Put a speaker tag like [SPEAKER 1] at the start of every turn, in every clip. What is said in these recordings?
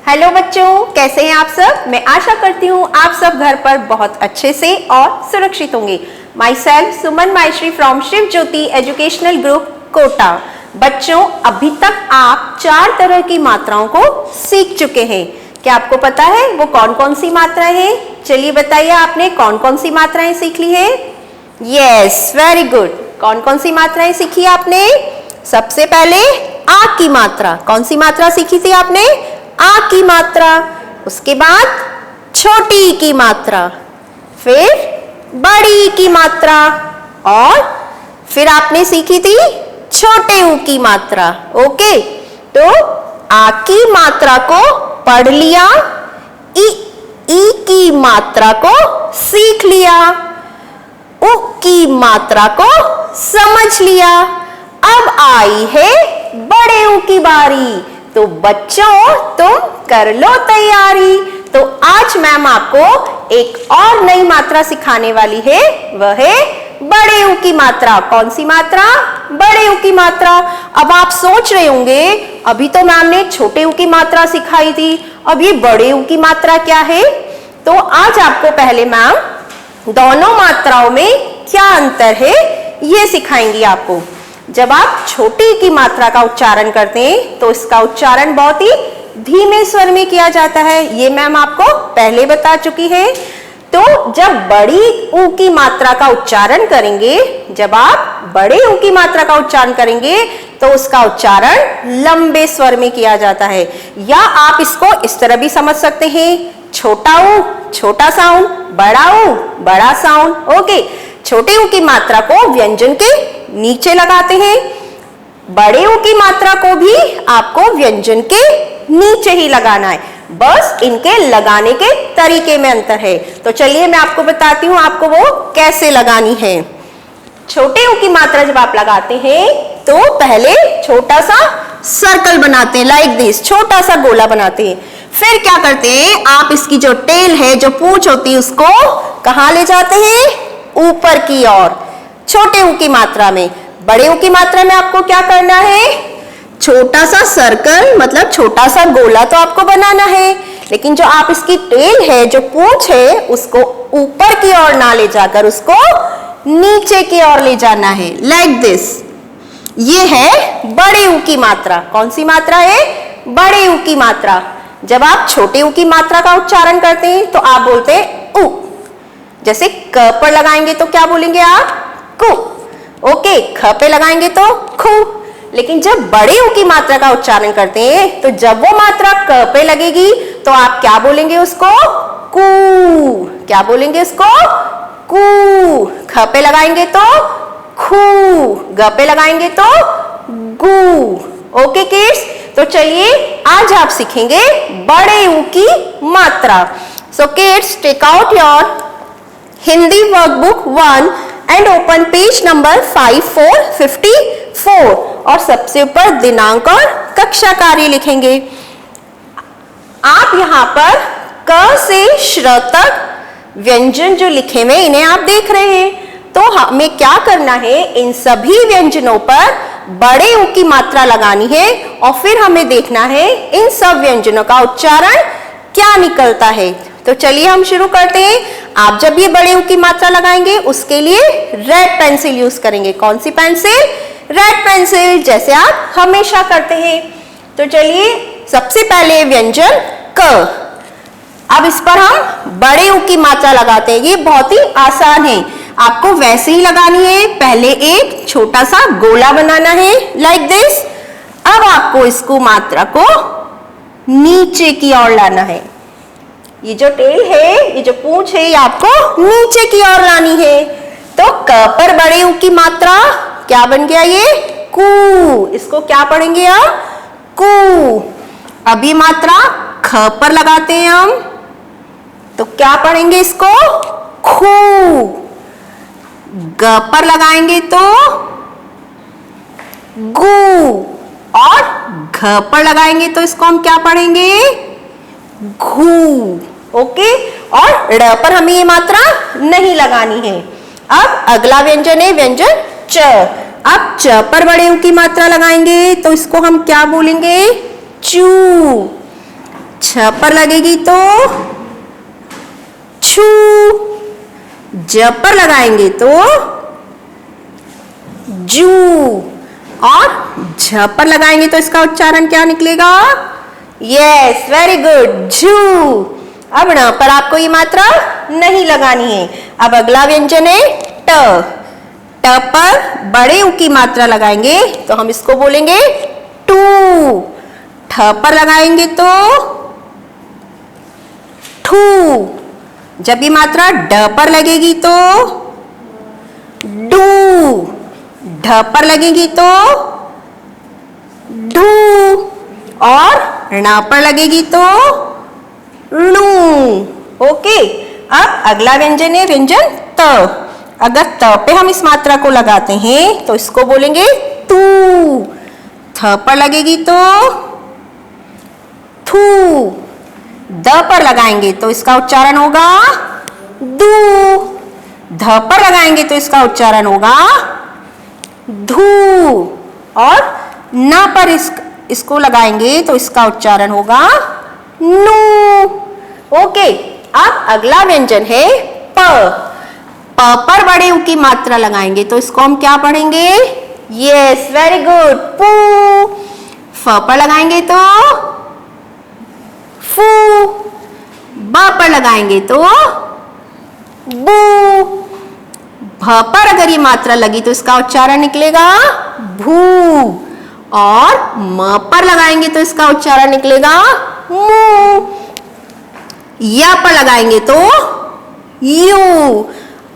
[SPEAKER 1] Hello बच्चों, कैसे हैं आप सब। मैं आशा करती हूँ आप सब घर पर बहुत अच्छे से और सुरक्षित होंगे। Myself Suman Maheshwari from Shiv Jyoti educational group Kota. बच्चों, अभी तक आप 4 तरह की मात्राओं को सीख चुके हैं। क्या आपको पता है वो कौन कौन सी मात्राएं हैं? चलिए बताइए, आपने कौन कौन सी मात्राएं सीख ली है? Yes, very good. कौन कौन सी मात्राएं सीखी आपने? सबसे पहले आ की मात्रा। कौन सी मात्रा सीखी थी आपने? आ की मात्रा। उसके बाद छोटी की मात्रा, फिर बड़ी की मात्रा, और फिर आपने सीखी थी छोटे ऊ की मात्रा। ओके, तो आ की मात्रा को पढ़ लिया, ई की मात्रा को सीख लिया, उ की मात्रा को समझ लिया। अब आई है बड़े ऊ की बारी। तो बच्चों, तुम कर लो तैयारी। तो आज मैम आपको एक और नई मात्रा सिखाने वाली है, वह है बड़े ऊ की मात्रा। कौन सी मात्रा? बड़े ऊ की मात्रा। अब आप सोच रहे होंगे, अभी तो मैम ने छोटे ऊ की मात्रा सिखाई थी, अब ये बड़े ऊ की मात्रा क्या है? तो आज आपको पहले मैम दोनों मात्राओं में क्या अंतर है ये सिखाएंगी आपको। जब आप छोटी की मात्रा का उच्चारण करते हैं तो इसका उच्चारण बहुत ही धीमे स्वर में किया जाता है, ये मैम आपको पहले बता चुकी है। तो जब बड़ी ऊ की मात्रा का उच्चारण करेंगे, जब आप बड़े ऊ की मात्रा का उच्चारण करेंगे तो उसका उच्चारण लंबे स्वर में किया जाता है। या आप इसको इस तरह भी समझ सकते हैं, छोटा ऊ छोटा साउंड, बड़ा ऊ बड़ा साउंड। ओके, छोटे ऊ की मात्रा को व्यंजन के नीचे लगाते हैं, बड़े ऊ की मात्रा को भी आपको व्यंजन के नीचे ही लगाना है, बस इनके लगाने के तरीके में अंतर है। तो चलिए मैं आपको बताती हूँ आपको वो कैसे लगानी है। छोटे ऊ की मात्रा जब आप लगाते हैं तो पहले छोटा सा सर्कल बनाते हैं, लाइक दिस, छोटा सा गोला बनाते हैं। फिर क्या करते हैं, आप इसकी जो टेल है, जो पूंछ होती है, उसको कहाँ ले जाते हैं? ऊपर की ओर, छोटे ऊ की मात्रा में। बड़े ऊ की मात्रा में आपको क्या करना है? छोटा सा सर्कल, मतलब छोटा सा गोला तो आपको बनाना है, लेकिन जो आप इसकी टेल है, जो पूंछ है, उसको ऊपर की ओर ना ले जाकर उसको नीचे की ओर ले जाना है, लाइक दिस। ये है बड़े ऊ की मात्रा। कौन सी मात्रा है? बड़े ऊ की मात्रा। जब आप छोटे ऊ की मात्रा का उच्चारण करते हैं तो आप बोलते हैं ऊ। जैसे क पर लगाएंगे तो क्या बोलेंगे आप? कु। ओके, ख पे लगाएंगे तो खु। लेकिन जब बड़े ऊ की मात्रा का उच्चारण करते हैं तो जब वो मात्रा क पे लगेगी तो आप क्या बोलेंगे उसको? कू। क्या बोलेंगे उसको? कू। ख पे लगाएंगे तो खू, ग पे लगाएंगे तो गू। ओके किड्स, तो चलिए आज आप सीखेंगे बड़े ऊ की मात्रा। So kids, take out your Hindi workbook 1 and open page number 5454 और सबसे ऊपर दिनांक और कक्षा कार्य लिखेंगे। आप यहाँ पर क से श्र तक व्यंजन जो लिखे हुए इन्हें आप देख रहे हैं। तो हमें क्या करना है, इन सभी व्यंजनों पर बड़े ऊ की मात्रा लगानी है और फिर हमें देखना है इन सब व्यंजनों का उच्चारण क्या निकलता है। तो चलिए हम शुरू करते हैं। आप जब ये बड़े ऊ की मात्रा लगाएंगे उसके लिए रेड पेंसिल यूज करेंगे। कौन सी पेंसिल? रेड पेंसिल, जैसे आप हमेशा करते हैं। तो चलिए सबसे पहले व्यंजन क। अब इस पर हम बड़े ऊ की मात्रा लगाते हैं। ये बहुत ही आसान है, आपको वैसे ही लगानी है। पहले एक छोटा सा गोला बनाना है, लाइक दिस। अब आपको इसको मात्रा को नीचे की ओर लाना है। ये जो टेल है, ये जो पूंछ है, ये आपको नीचे की ओर लानी है। तो क पर बड़े ऊ की मात्रा क्या बन गया? ये कू। इसको क्या पढ़ेंगे आप? कू। अभी मात्रा ख पर लगाते हैं हम, तो क्या पढ़ेंगे इसको? खू। ग पर लगाएंगे तो गू, और घ पर लगाएंगे तो इसको हम क्या पढ़ेंगे? घू। ओके, और ड़ पर हमें ये मात्रा नहीं लगानी है। अब अगला व्यंजन है व्यंजन च। अब च पर बड़े ऊ की मात्रा लगाएंगे तो इसको हम क्या बोलेंगे? चू। छ छ पर लगेगी तो छू, ज पर लगाएंगे तो जू, और झ पर लगाएंगे तो इसका उच्चारण क्या निकलेगा? यस, वेरी गुड, झू। अब ण पर आपको ये मात्रा नहीं लगानी है। अब अगला व्यंजन है ट। ट पर बड़े ऊ की मात्रा लगाएंगे तो हम इसको बोलेंगे टू। ठ पर लगाएंगे तो ठू। जब ये मात्रा ड पर लगेगी तो डू। ढ पर लगेगी तो ढू, और ण पर लगेगी तो णू। ओके, अब अगला व्यंजन है व्यंजन त। अगर त पे हम इस मात्रा को लगाते हैं तो इसको बोलेंगे तू। थ पर लगेगी तो थू। द पर लगाएंगे तो इसका उच्चारण होगा दू। ध पर लगाएंगे तो इसका उच्चारण होगा धू, और न पर इसको लगाएंगे तो इसका उच्चारण होगा नू। ओके, अब अगला व्यंजन है प। प पर बड़े ऊ की मात्रा लगाएंगे तो इसको हम क्या पढ़ेंगे? यस, वेरी गुड, पू। फ पर लगाएंगे तो फू। ब पर लगाएंगे तो बू। भ पर अगर ये मात्रा लगी तो इसका उच्चारण निकलेगा भू, और म पर लगाएंगे तो इसका उच्चारण निकलेगा मू। या पर लगाएंगे तो यू।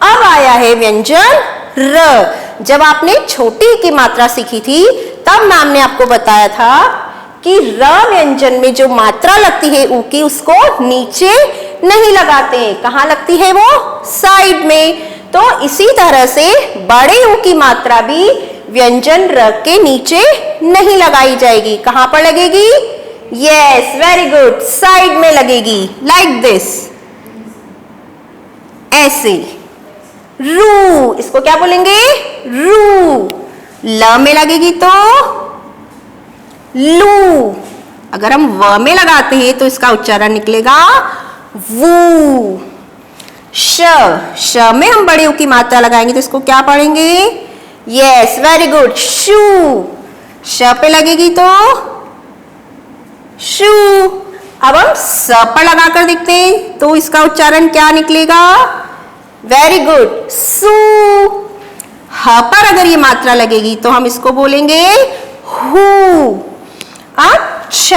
[SPEAKER 1] अब आया है व्यंजन र। जब आपने छोटी की मात्रा सीखी थी तब मैम ने आपको बताया था कि र व्यंजन में जो मात्रा लगती है ऊ की, उसको नीचे नहीं लगाते हैं। कहाँ लगती है वो? साइड में। तो इसी तरह से बड़े ऊ की मात्रा भी व्यंजन र के नीचे नहीं लगाई जाएगी। कहाँ पर लगेगी? यस, वेरी गुड, साइड में लगेगी, लाइक दिस, ऐसे। रू, इसको क्या बोलेंगे? रू। ल में लगेगी तो लू। अगर हम व में लगाते हैं तो इसका उच्चारण निकलेगा वू। श में हम बड़े ऊ की मात्रा लगाएंगे तो इसको क्या पढ़ेंगे? यस, वेरी गुड, शू। श पे लगेगी तो शू। अब हम स पर लगाकर देखते हैं तो इसका उच्चारण क्या निकलेगा? वेरी गुड, सू। ह पर अगर ये मात्रा लगेगी तो हम इसको बोलेंगे हू। अब छ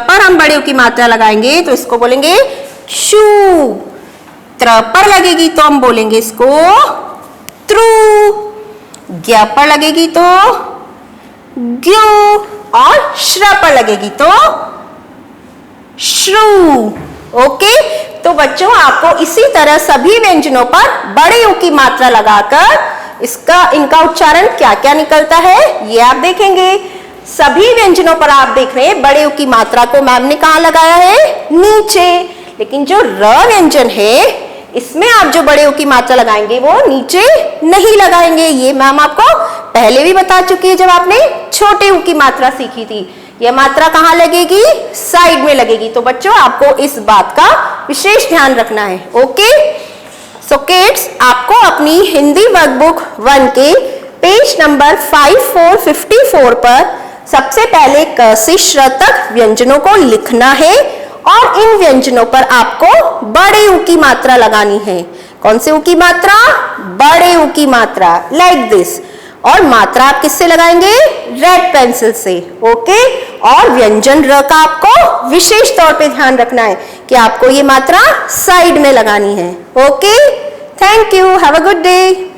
[SPEAKER 1] पर हम बड़े ऊ की मात्रा लगाएंगे तो इसको बोलेंगे चू। त्र पर लगेगी तो हम बोलेंगे इसको त्रू। ज्ञ पर लगेगी तो ग्यू, और श्र पर लगेगी तो श्रू। ओके, तो बच्चों आपको इसी तरह सभी व्यंजनों पर बड़े ऊ की मात्रा लगाकर इनका उच्चारण क्या क्या निकलता है ये आप देखेंगे। सभी व्यंजनों पर आप देख रहे हैं बड़े ऊ की मात्रा को मैम ने कहाँ लगाया है? नीचे। लेकिन जो र व्यंजन है इसमें आप जो बड़े ऊ की मात्रा लगाएंगे वो नीचे नहीं लगाएंगे। ये मैम आपको पहले भी बता चुकी है जब आपने छोटे ऊ की मात्रा सीखी थी। यह मात्रा कहाँ लगेगी? साइड में लगेगी। तो बच्चों आपको इस बात का विशेष ध्यान रखना है। ओके, सो किड्स, आपको अपनी हिंदी वर्कबुक 1 के पेज नंबर 5454 पर सबसे पहले क से श्र तक व्यंजनों को लिखना है, और इन व्यंजनों पर आपको बड़े ऊ की मात्रा लगानी है। कौन से ऊ की मात्रा? बड़े ऊ की मात्रा, लाइक दिस। और मात्रा आप किससे लगाएंगे? रेड पेंसिल से। ओके, और व्यंजन र का आपको विशेष तौर पे ध्यान रखना है कि आपको ये मात्रा साइड में लगानी है। Okay, thank you, have a good day.